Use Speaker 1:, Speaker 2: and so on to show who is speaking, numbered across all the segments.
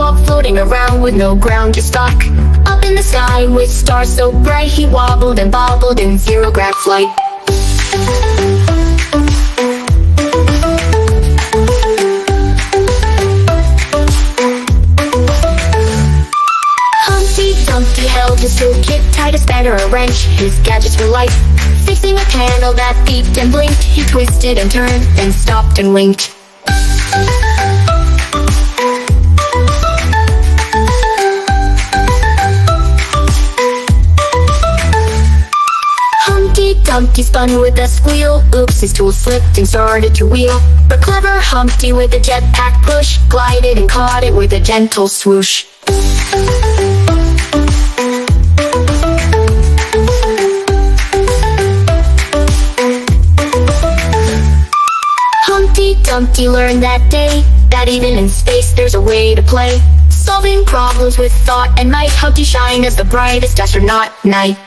Speaker 1: frog floating around with no ground to stalk. Up in the sky with stars so bright, he wobbled and bobbled in zero-gravity flight. Humpty Dumpty held his toolkit tight as better a wrench. His gadgets were light, fixing a candle that beeped and blinked. He twisted and turned, then stopped and winked. Humpty Dumpty spun with a squeal. Oops, his tool slipped and started to wheel. But clever Humpty with a jetpack push glided and caught it with a gentle swoosh. Humpty Dumpty learned that day that even in space there's a way to play, solving problems with thought and might. Humpty shined as the brightest astronaut night.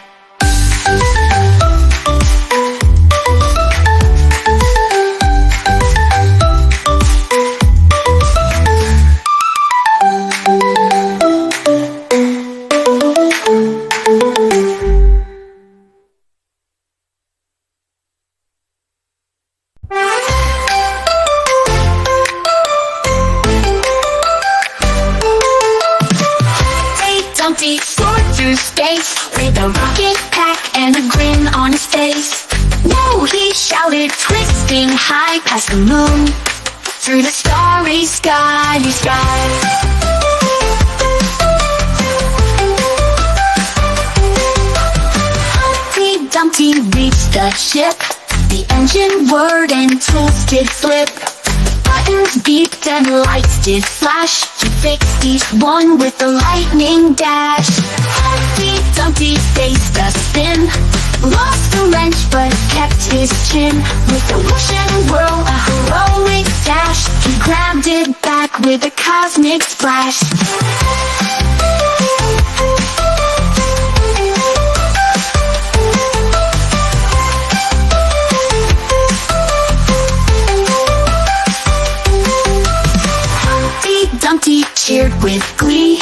Speaker 1: Dumpty soared through space with a rocket pack and a grin on his face. Whoa, he shouted, twisting high past the moon, through the starry sky. Humpty Dumpty reached the ship, the engine whirred and tools did flip. Buttons beeped and lights did flash. He fixed each one with a lightning dash. Humpty Dumpty faced a spin, lost the wrench but kept his chin. With a whoosh and whirl, a heroic dash, he grabbed it back with a cosmic splash. Dumpty cheered with glee.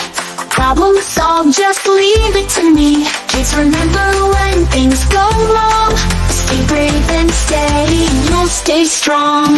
Speaker 1: Problem solved, just leave it to me. Kids, remember when things go wrong, stay brave and steady, you'll stay strong.